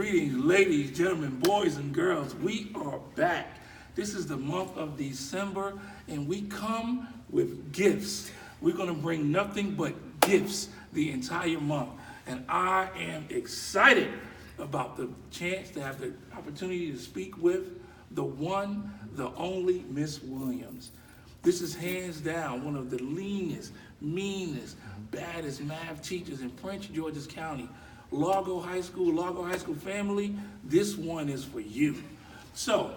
Greetings, ladies, gentlemen, boys, and girls. We are back. This is the month of December, and we come with gifts. We're going to bring nothing but gifts the entire month. And I am excited about the chance to have the opportunity to speak with the one, the only Miss Williams. This is hands down one of the leanest, meanest, baddest math teachers in Prince George's County. Largo High School family, this one is for you. So,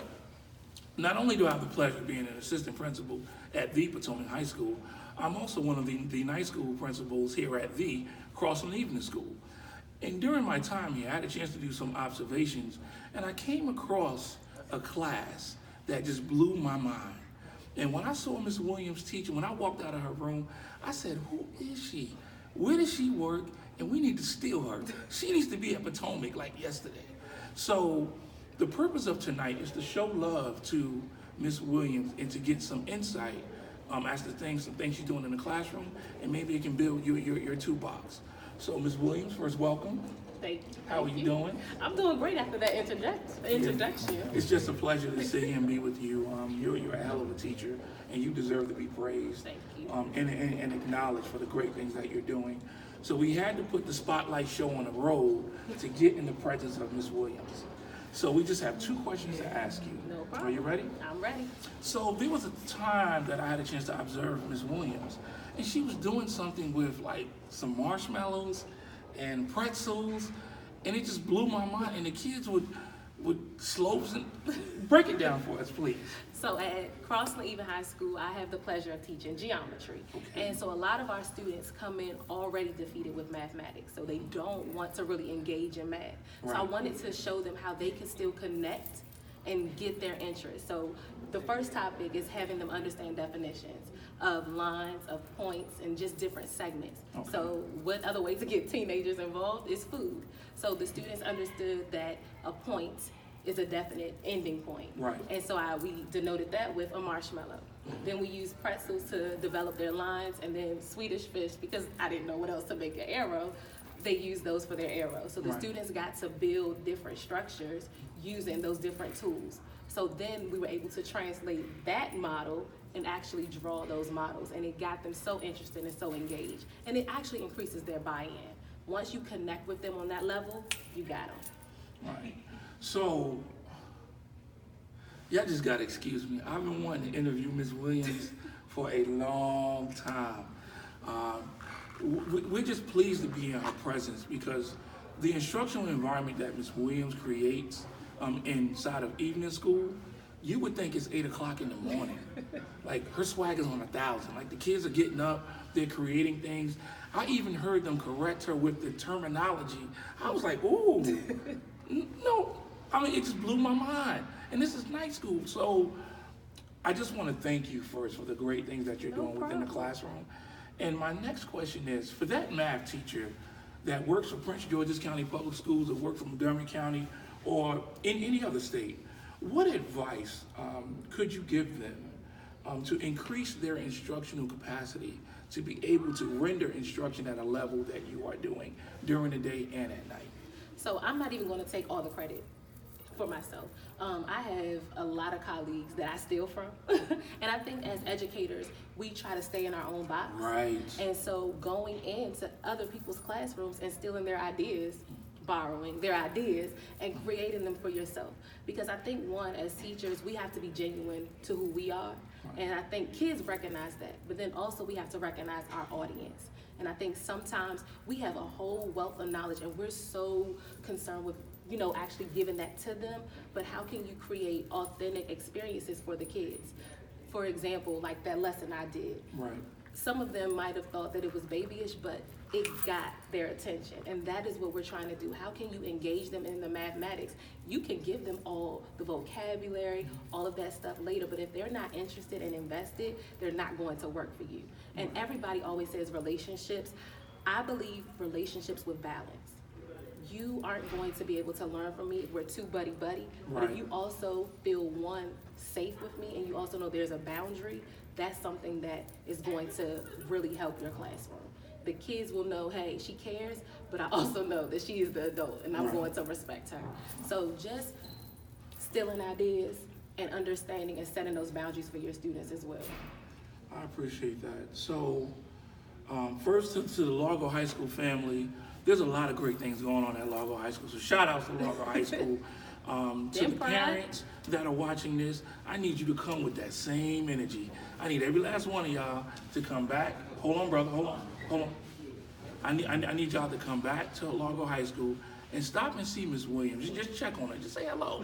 not only do I have the pleasure of being an assistant principal at the Potomac High School, I'm also one of the night school principals here at the Crossland Evening School. And during my time here, I had a chance to do some observations, and I came across a class that just blew my mind. And when I saw Miss Williams teaching, when I walked out of her room, I said, who is she? Where does she work? And we need to steal her. She needs to be at Potomac like yesterday. So the purpose of tonight is to show love to Miss Williams and to get some insight as to some things she's doing in the classroom, and maybe it can build your toolbox. So Miss Williams, first welcome. Thank you. How are you doing? I'm doing great after that introduction. It's just a pleasure to sit here and be with you. You're a hell of a teacher, and you deserve to be praised. Thank you. And acknowledged for the great things that you're doing. So we had to put the spotlight show on the road to get in the presence of Miss Williams. So we just have two questions to ask you. No problem. Are you ready? I'm ready. So there was a time that I had a chance to observe Miss Williams, and she was doing something with like some marshmallows and pretzels, and it just blew my mind. And the kids would slopes and break it down for us, please. So at Crossland Even High School, I have the pleasure of teaching geometry. Okay. And so a lot of our students come in already defeated with mathematics. So they don't want to really engage in math. Right. So I wanted to show them how they can still connect and get their interest. So the first topic is having them understand definitions of lines, of points, and just different segments. Okay. So what other way to get teenagers involved is food. So the students understood that a point is a definite ending point. Right. And so we denoted that with a marshmallow. Then we used pretzels to develop their lines, and then Swedish fish, because I didn't know what else to make an arrow, they used those for their arrows. So the Right. students got to build different structures using those different tools. So then we were able to translate that model and actually draw those models, and it got them so interested and so engaged. And it actually increases their buy-in. Once you connect with them on that level, you got them. Right. So, y'all just gotta excuse me. I've been wanting to interview Miss Williams for a long time. We're just pleased to be in her presence because the instructional environment that Miss Williams creates inside of evening school, you would think it's 8 o'clock in the morning. Like her swag is on 1,000. Like the kids are getting up, they're creating things. I even heard them correct her with the terminology. I was like, ooh, no. I mean, it just blew my mind. And this is night school. So I just want to thank you first for the great things that you're doing within the classroom. And my next question is, for that math teacher that works for Prince George's County Public Schools or work for Montgomery County or in any other state, what advice could you give them to increase their instructional capacity to be able to render instruction at a level that you are doing during the day and at night? So I'm not even going to take all the credit for myself. I have a lot of colleagues that I steal from. And I think as educators, we try to stay in our own box. Right. And so going into other people's classrooms and stealing their ideas, borrowing their ideas and creating them for yourself. Because I think as teachers, we have to be genuine to who we are. And I think kids recognize that, but then also we have to recognize our audience. And I think sometimes we have a whole wealth of knowledge and we're so concerned with actually giving that to them, but how can you create authentic experiences for the kids? For example, like that lesson I did. Right. Some of them might have thought that it was babyish, but it got their attention. And that is what we're trying to do. How can you engage them in the mathematics? You can give them all the vocabulary, all of that stuff later, but if they're not interested and invested, they're not going to work for you. And everybody always says relationships. I believe relationships with balance. You aren't going to be able to learn from me if we're too buddy-buddy. But if you also feel, one, safe with me, and you also know there's a boundary, that's something that is going to really help your classroom. the kids will know, hey, she cares, but I also know that she is the adult and I'm going to respect her. So just stealing ideas and understanding and setting those boundaries for your students as well. I appreciate that. So, first to the Largo High School family, there's a lot of great things going on at Largo High School. So shout out to Largo High School. To the parents that are watching this, I need you to come with that same energy. I need every last one of y'all to come back. Hold on, brother, hold on. I need y'all to come back to Largo High School and stop and see Miss Williams. Just check on her, just say hello.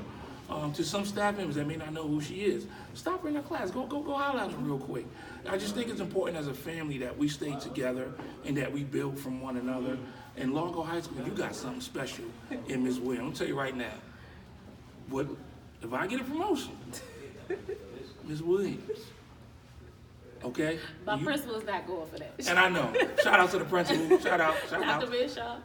To some staff members that may not know who she is, stop her in her class. Go holler at her real quick. I just think it's important as a family that we stay together and that we build from one another. In Largo High School, you got something special in Ms. Williams. I'm gonna tell you right now. What if I get a promotion? Ms. Williams. Okay? My principal's not going for that. And I know. Shout out to the principal. Shout out. Dr. Bishop.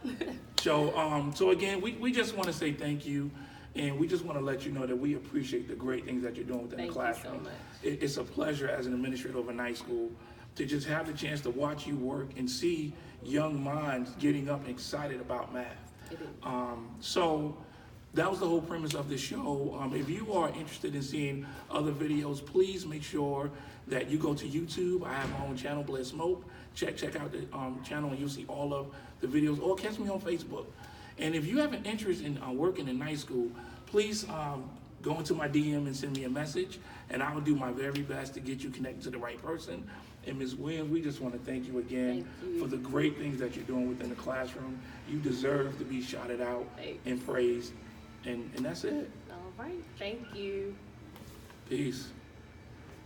So again, we just want to say thank you. And we just want to let you know that we appreciate the great things that you're doing within the classroom. Thank you so much. It's a pleasure as an administrator of a night school to just have the chance to watch you work and see young minds getting up and excited about math. It is. So that was the whole premise of the show. If you are interested in seeing other videos, please make sure that you go to YouTube. I have my own channel, Smoak. Check out the channel and you'll see all of the videos, or catch me on Facebook. And if you have an interest in working in night school, please go into my DM and send me a message, and I will do my very best to get you connected to the right person. And Ms. Williams, we just want to thank you again for the great things that you're doing within the classroom. You deserve to be shouted out and praised, and that's it. All right. Thank you. Peace.